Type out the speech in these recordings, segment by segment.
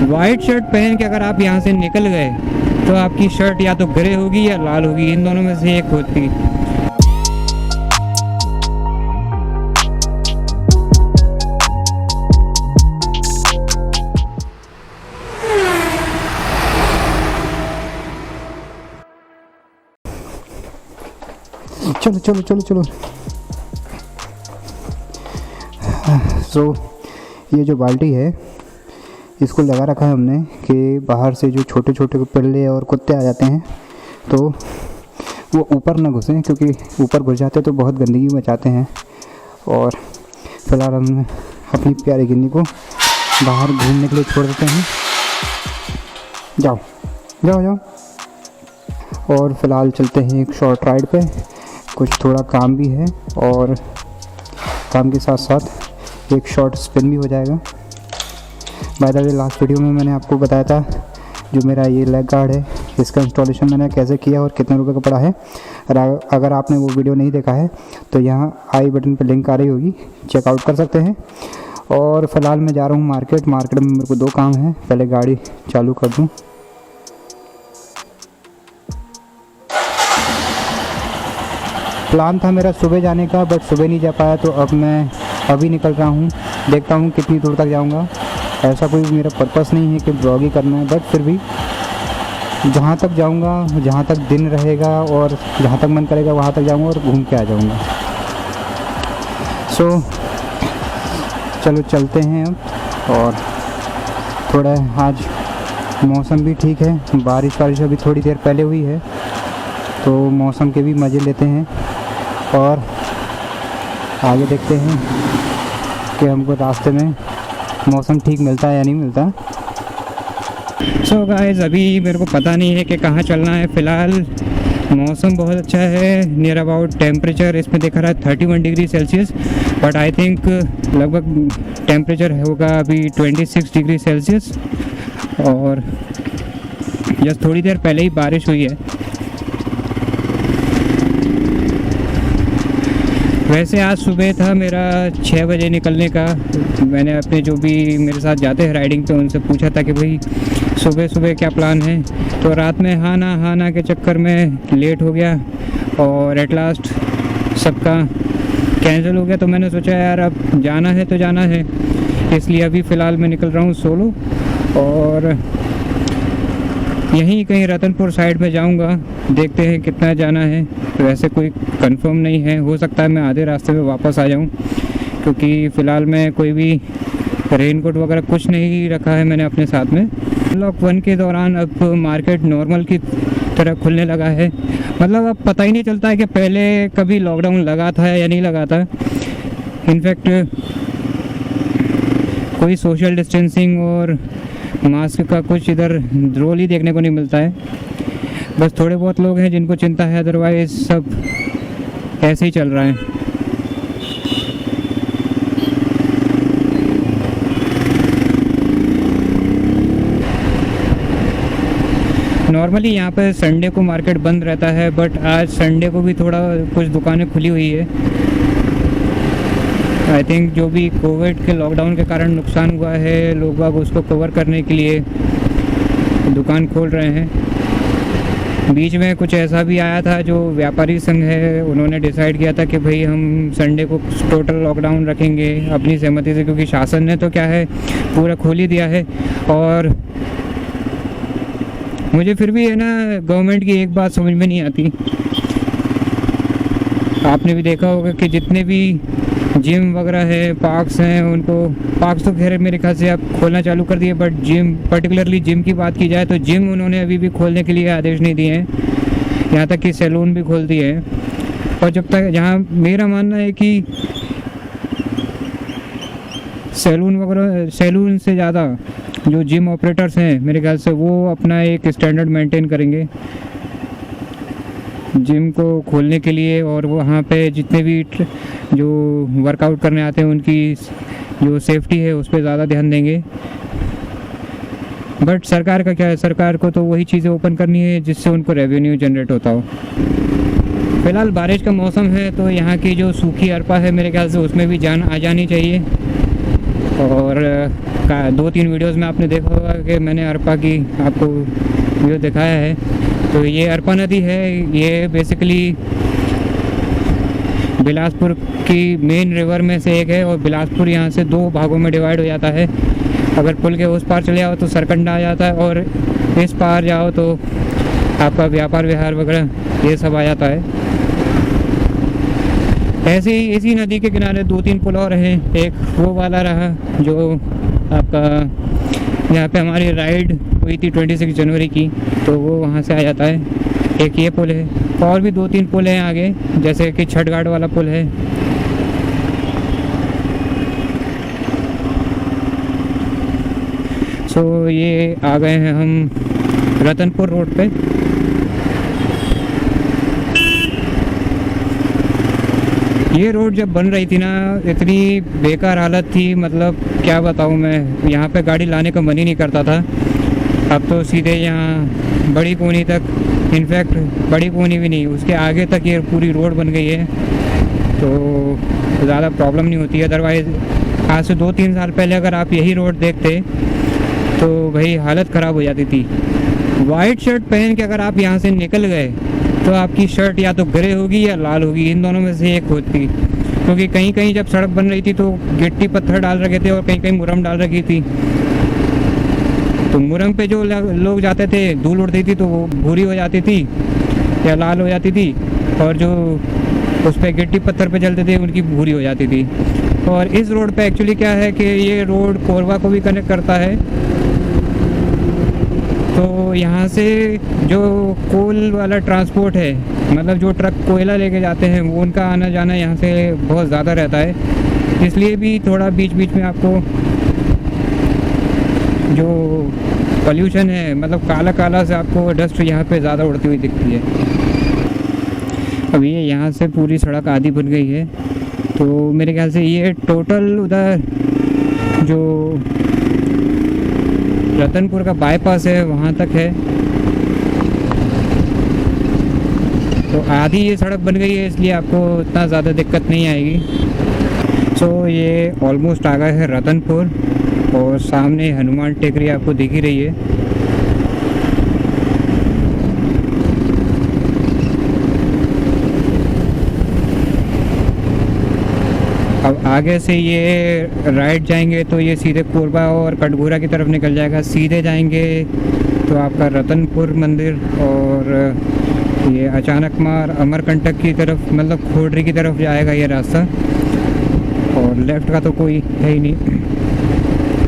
White shirt पहन के अगर आप यहाँ से निकल गए तो आपकी शर्ट या तो ग्रे होगी या लाल होगी, इन दोनों में से एक होती। चलो चलो चलो चलो। सो ये जो बाल्टी है इसको लगा रखा है हमने कि बाहर से जो छोटे छोटे पिल्ले और कुत्ते आ जाते हैं तो वो ऊपर ना घुसें, क्योंकि ऊपर घुस जाते तो बहुत गंदगी मचाते हैं। और फिलहाल हम अपनी प्यारी गिन्नी को बाहर घूमने के लिए छोड़ देते हैं। जाओ जाओ जाओ। और फिलहाल चलते हैं एक शॉर्ट राइड पे, कुछ थोड़ा काम भी है और काम के साथ साथ एक शॉर्ट स्पिन भी हो जाएगा। By the way last video में मैंने आपको बताया था जो मेरा ये लेग गार्ड है इसका इंस्टॉलेशन मैंने कैसे किया और कितने रुपए का पड़ा है। अगर आपने वो वीडियो नहीं देखा है तो यहाँ आई बटन पे लिंक आ रही होगी, चेकआउट कर सकते हैं। और फिलहाल मैं जा रहा हूँ मार्केट में मेरे को 2 काम है, पहले गाड़ी चालू कर दूँ। प्लान था मेरा सुबह जाने का, बट सुबह नहीं जा पाया, तो अब मैं अभी निकल रहा हूँ। देखता हूँ कितनी दूर तक जाऊँगा। ऐसा कोई मेरा पर्पस नहीं है कि ब्लॉग ही करना है, बट फिर भी जहाँ तक जाऊँगा, जहाँ तक दिन रहेगा और जहाँ तक मन करेगा वहाँ तक जाऊँगा और घूम के आ जाऊँगा। सो चलो चलते हैं अब। और थोड़ा आज मौसम भी ठीक है, बारिश अभी थोड़ी देर पहले हुई है, तो मौसम के भी मज़े लेते हैं और आगे देखते हैं कि हमको रास्ते में मौसम ठीक मिलता है या नहीं मिलता। सो गाइस अभी मेरे को पता नहीं है कि कहाँ चलना है। फ़िलहाल मौसम बहुत अच्छा है, नियर अबाउट टेम्परेचर इसमें देखा रहा है 31 degree Celsius, but I think लगभग टेम्परेचर होगा अभी 26 डिग्री सेल्सियस। और जस्ट थोड़ी देर पहले ही बारिश हुई है। वैसे आज सुबह था मेरा 6 बजे निकलने का। मैंने अपने जो भी मेरे साथ जाते हैं राइडिंग पे उनसे पूछा था कि भाई सुबह सुबह क्या प्लान है, तो रात में हाँ ना के चक्कर में लेट हो गया और एट लास्ट सबका कैंसिल हो गया। तो मैंने सोचा यार अब जाना है तो जाना है, इसलिए अभी फ़िलहाल मैं निकल रहा हूँ सोलो और यहीं कहीं रतनपुर साइड में जाऊंगा। देखते हैं कितना जाना है, तो वैसे कोई कंफर्म नहीं है, हो सकता है मैं आधे रास्ते में वापस आ जाऊं, क्योंकि फ़िलहाल मैं कोई भी रेनकोट वगैरह कुछ नहीं रखा है मैंने अपने साथ में। लॉक 1 के दौरान अब मार्केट नॉर्मल की तरह खुलने लगा है। मतलब अब पता ही नहीं चलता है कि पहले कभी लॉकडाउन लगा था या नहीं लगा था। इनफैक्ट कोई सोशल डिस्टेंसिंग और मास्क का कुछ इधर रोल ही देखने को नहीं मिलता है। बस थोड़े बहुत लोग हैं जिनको चिंता है, अदरवाइज सब ऐसे ही चल रहा है। नॉर्मली यहाँ पे संडे को मार्केट बंद रहता है, बट आज संडे को भी थोड़ा कुछ दुकानें खुली हुई है। आई थिंक जो भी कोविड के लॉकडाउन के कारण नुकसान हुआ है, लोग बाग उसको कवर करने के लिए दुकान खोल रहे हैं। बीच में कुछ ऐसा भी आया था, जो व्यापारी संघ है उन्होंने डिसाइड किया था कि भाई हम संडे को टोटल लॉकडाउन रखेंगे अपनी सहमति से, क्योंकि शासन ने तो क्या है पूरा खोल ही दिया है। और मुझे फिर भी है ना गवर्नमेंट की एक बात समझ में नहीं आती। आपने भी देखा होगा कि जितने भी जिम वगैरह है, पार्क्स हैं, उनको पार्क्स तो खैर मेरे ख्याल से अब खोलना चालू कर दिए, बट जिम पर्टिकुलरली जिम की बात की जाए तो जिम उन्होंने अभी भी खोलने के लिए आदेश नहीं दिए हैं। यहाँ तक कि सैलून भी खोल दिए हैं। और जब तक जहाँ मेरा मानना है कि सैलून वगैरह, सैलून से ज़्यादा जो जिम ऑपरेटर्स हैं मेरे ख्याल से वो अपना एक स्टैंडर्ड मेंटेन करेंगे जिम को खोलने के लिए। और वहाँ पे जितने भी जो वर्कआउट करने आते हैं उनकी जो सेफ्टी है उस पर ज़्यादा ध्यान देंगे। बट सरकार का क्या है, सरकार को तो वही चीज़ें ओपन करनी है जिससे उनको रेवेन्यू जनरेट होता हो। फ़िलहाल बारिश का मौसम है तो यहाँ की जो सूखी अरपा है मेरे ख्याल से उसमें भी जान आ जानी चाहिए। और 2-3 वीडियोस में आपने देखा होगा कि मैंने अरपा की आपको वीडियो दिखाया है। तो ये अरपा नदी है, ये बेसिकली बिलासपुर की मेन रिवर में से एक है और बिलासपुर यहाँ से 2 भागों में डिवाइड हो जाता है। अगर पुल के उस पार चले जाओ तो सरकंडा आ जाता है और इस पार जाओ तो आपका व्यापार विहार वगैरह ये सब आ जाता है। ऐसे ही इसी नदी के किनारे 2-3 पुल और हैं। एक वो वाला रहा जो आपका यहाँ पे हमारी राइड हुई थी 26 जनवरी की, तो वो वहाँ से आ जाता है। एक ये पुल है और भी 2-3 पुल हैं आगे, जैसे कि छठ घाट वाला पुल है। सो ये आ गए हैं हम रतनपुर रोड पे। ये रोड जब बन रही थी ना, इतनी बेकार हालत थी, मतलब क्या बताऊँ मैं, यहाँ पे गाड़ी लाने का मन ही नहीं करता था। अब तो सीधे यहाँ बड़ी कोनी तक, इनफैक्ट बड़ी कोनी भी नहीं, उसके आगे तक ये पूरी रोड बन गई है, तो ज़्यादा प्रॉब्लम नहीं होती है। अदरवाइज़ आज से 2-3 साल पहले अगर आप यही रोड देखते तो भाई हालत ख़राब हो जाती थी। वाइट शर्ट पहन के अगर आप यहाँ से निकल गए तो आपकी शर्ट या तो ग्रे होगी या लाल होगी, इन दोनों में से एक होती। क्योंकि कहीं कहीं जब सड़क बन रही थी तो गिट्टी पत्थर डाल रखे थे और कहीं कहीं मुरम डाल रखी थी, तो मुरम पे जो लोग जाते थे धूल उड़ती थी तो वो भूरी हो जाती थी या लाल हो जाती थी, और जो उस पर गिट्टी पत्थर पे चलते थे उनकी भूरी हो जाती थी। और इस रोड पे एक्चुअली क्या है कि ये रोड कोरबा को भी कनेक्ट करता है, तो यहाँ से जो कोल वाला ट्रांसपोर्ट है, मतलब जो ट्रक कोयला लेके जाते हैं, वो उनका आना जाना यहाँ से बहुत ज़्यादा रहता है। इसलिए भी थोड़ा बीच बीच में आपको जो पोल्यूशन है, मतलब काला काला से आपको डस्ट यहाँ पे ज़्यादा उड़ती हुई दिखती है। अब ये यहाँ से पूरी सड़क आधी बन गई है, तो मेरे ख्याल से ये टोटल उधर जो रतनपुर का बाईपास है वहाँ तक है, तो आधी ये सड़क बन गई है, इसलिए आपको इतना ज़्यादा दिक्कत नहीं आएगी। सो ये ऑलमोस्ट आ गए है रतनपुर, और सामने हनुमान टेकरी आपको दिख ही रही है। अब आगे से ये राइट जाएंगे तो ये सीधे कोरबा और कटघोरा की तरफ निकल जाएगा। सीधे जाएंगे तो आपका रतनपुर मंदिर और ये अचानक मार अमरकंटक की तरफ, मतलब खोडरी की तरफ जाएगा ये रास्ता, और लेफ़्ट का तो कोई है ही नहीं।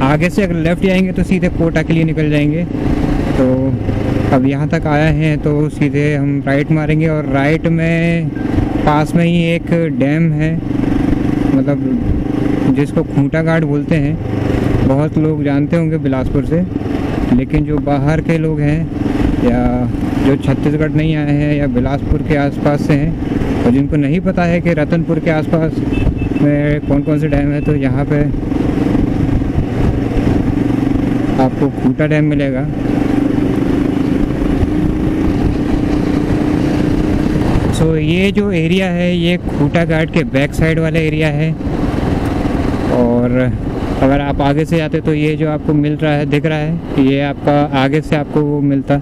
आगे से अगर लेफ़्ट जाएंगे तो सीधे कोटा के लिए निकल जाएंगे। तो अब यहाँ तक आया हैं तो सीधे हम राइट मारेंगे, और राइट में पास में ही एक डैम है, मतलब जिसको खूंटा घाट बोलते हैं। बहुत लोग जानते होंगे बिलासपुर से, लेकिन जो बाहर के लोग हैं या जो छत्तीसगढ़ नहीं आए हैं या बिलासपुर के आसपास से हैं और जिनको नहीं पता है कि रतनपुर के आसपास में कौन कौन से डैम है, तो यहाँ पे आपको खूंटा डैम मिलेगा। सो ये जो एरिया है ये खूंटा घाट के बैक साइड वाला एरिया है, और अगर आप आगे से जाते तो ये जो आपको मिल रहा है, दिख रहा है, ये आपका आगे से आपको वो मिलता,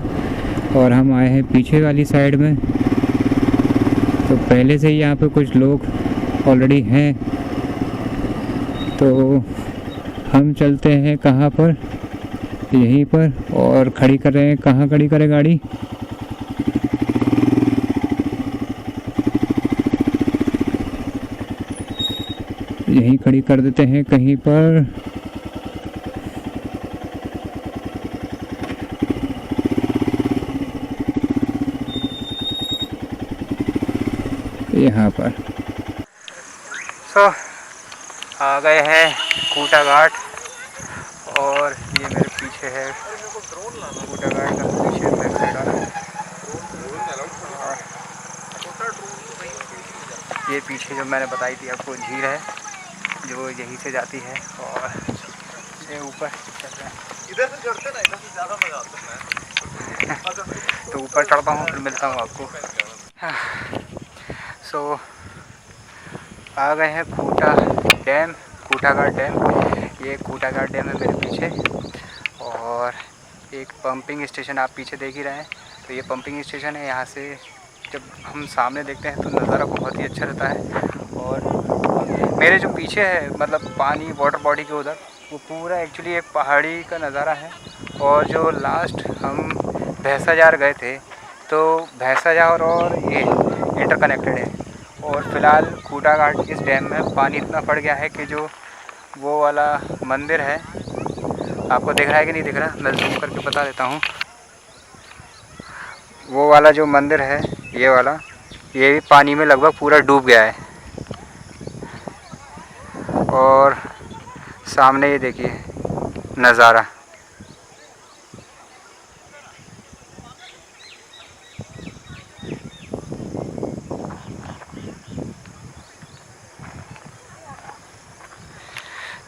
और हम आए हैं पीछे वाली साइड में। तो पहले से ही यहाँ पे कुछ लोग ऑलरेडी हैं, तो हम चलते हैं कहाँ पर, यहीं पर, और खड़ी कर रहे हैं। कहाँ खड़ी करें गाड़ी? यहीं खड़ी कर देते हैं कहीं पर। यहाँ पर आ गए हैं खूंटा घाट, और ये मेरे पीछे है खूंटा घाट का पीछे बैक साइड वाला। ये पीछे जो मैंने बताई थी आपको झील है, जो यहीं से जाती है, और ये ऊपर चल रहा है। इधर से चढ़ते ना, इधर से ज़्यादा मजा आता है। तो ऊपर चढ़ता हूँ, फिर मिलता हूँ आपको। सो आ गए हैं खूंटा डैम, खूंटा घाट डैम। ये कूटाघाट डैम है मेरे पीछे, और एक पंपिंग स्टेशन आप पीछे देख ही रहे हैं। तो ये पंपिंग स्टेशन है। यहाँ से जब हम सामने देखते हैं तो नज़ारा बहुत ही अच्छा रहता है। और मेरे जो पीछे है मतलब पानी वाटर बॉडी के उधर, वो पूरा एक्चुअली एक पहाड़ी का नज़ारा है। और जो लास्ट हम भैंसाजार गए थे, तो भैंसाजार और ये इंटरकनेक्टेड है। और फिलहाल कूटाघाट इस डैम में पानी इतना बढ़ गया है कि जो वो वाला मंदिर है, आपको दिख रहा है कि नहीं दिख रहा, मैं जूम करके बता देता हूँ। वो वाला जो मंदिर है, ये वाला, ये भी पानी में लगभग पूरा डूब गया है। और सामने ये देखिए नज़ारा।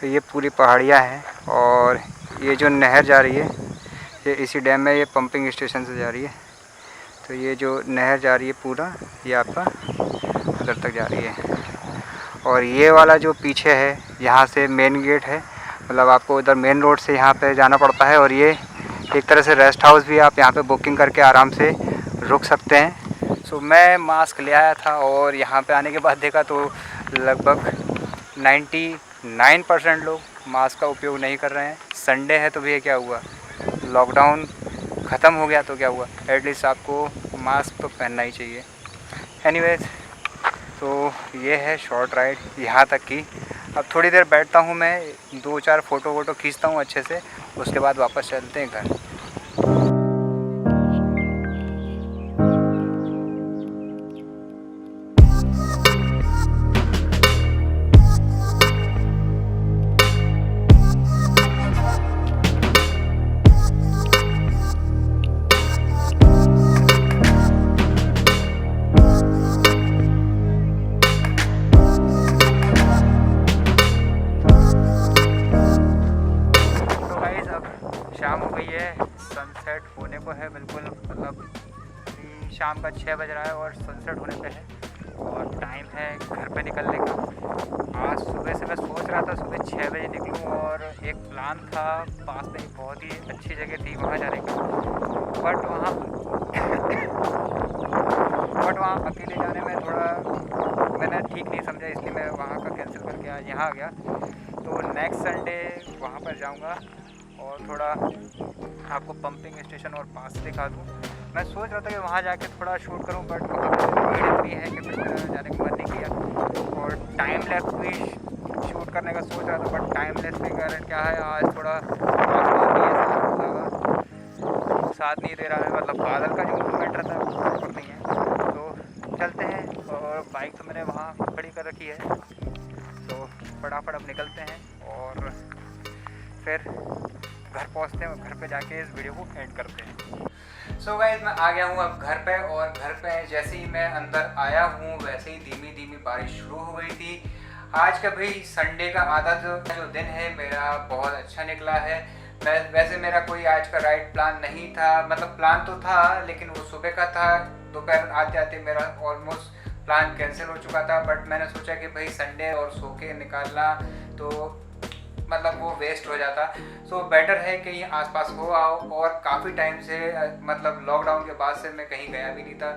तो ये पूरी पहाड़ियाँ हैं, और ये जो नहर जा रही है ये इसी डैम में, ये पंपिंग स्टेशन से जा रही है। तो ये जो नहर जा रही है पूरा, ये आपका उधर तक जा रही है। और ये वाला जो पीछे है, यहाँ से मेन गेट है, मतलब आपको उधर मेन रोड से यहाँ पे जाना पड़ता है। और ये एक तरह से रेस्ट हाउस भी, आप यहाँ पे बुकिंग करके आराम से रुक सकते हैं। सो मैं मास्क ले आया था, और यहाँ पे आने के बाद देखा तो लगभग 99% लोग मास्क का उपयोग नहीं कर रहे हैं। संडे है तो भी क्या हुआ, लॉकडाउन ख़त्म हो गया तो क्या हुआ, एटलीस्ट आपको मास्क तो पहनना ही चाहिए। एनीवेज, तो ये है शॉर्ट राइड यहाँ तक की। अब थोड़ी देर बैठता हूँ मैं, 2-4 फ़ोटो वोटो खींचता हूँ अच्छे से, उसके बाद वापस चलते हैं घर। शाम हो गई है, सनसेट होने को है बिल्कुल, मतलब शाम का 6 बज रहा है और सनसेट होने पे है। और टाइम है घर पे निकलने का। आज सुबह से मैं सोच रहा था सुबह 6 बजे निकलूँ, और एक प्लान था पास में ही बहुत ही अच्छी जगह थी वहाँ जाने की, बट वहाँ अकेले जाने में थोड़ा मैंने ठीक नहीं समझा, इसलिए मैं वहाँ का कैंसिल करके आज यहाँ आ गया। तो नेक्स्ट संडे वहाँ पर जाऊँगा और थोड़ा आपको पंपिंग स्टेशन और पास दिखा दूँ। मैं सोच रहा था कि वहाँ जाके थोड़ा शूट करूँ, बट वहाँ भीड़ इतनी है कि फिर मेरा जाने का मन नहीं किया। और टाइम लैप्स भी शूट करने का सोच रहा था, बट टाइम लैप्स के कारण क्या है, आज थोड़ा आसमान भी ऐसा साथ नहीं दे रहा है, मतलब बादल का जो मूवमेंट रहता है वो प्रॉपर नहीं है। तो चलते हैं, और बाइक तो मैंने वहाँ खड़ी कर रखी है, तो फटाफट अब निकलते हैं और फिर घर पहुंचते हैं, और घर पे जाके इस वीडियो को एंड करते हैं। सो गाइस, मैं आ गया हूँ अब घर पे, और घर पे जैसे ही मैं अंदर आया हूँ वैसे ही धीमी धीमी बारिश शुरू हो गई थी। आज का भी संडे का आधा जो दिन है मेरा बहुत अच्छा निकला है। वैसे मेरा कोई आज का राइड प्लान नहीं था, मतलब प्लान तो था लेकिन वो सुबह का था, दोपहर आते आते मेरा ऑलमोस्ट प्लान कैंसिल हो चुका था। बट मैंने सोचा कि भाई संडे और सो के निकालना तो मतलब वो वेस्ट हो जाता, सो बेटर है कि ये आसपास हो आओ। और काफ़ी टाइम से मतलब लॉकडाउन के बाद से मैं कहीं गया भी नहीं था,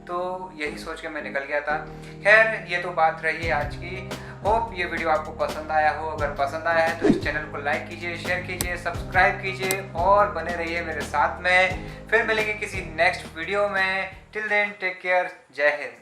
तो यही सोच के मैं निकल गया था। खैर, ये तो बात रही है आज की। होप ये वीडियो आपको पसंद आया हो। अगर पसंद आया है तो इस चैनल को लाइक कीजिए, शेयर कीजिए, सब्सक्राइब कीजिए और बने रहिए मेरे साथ में। फिर मिलेंगे किसी नेक्स्ट वीडियो में। टिल देन टेक केयर, जय हिंद।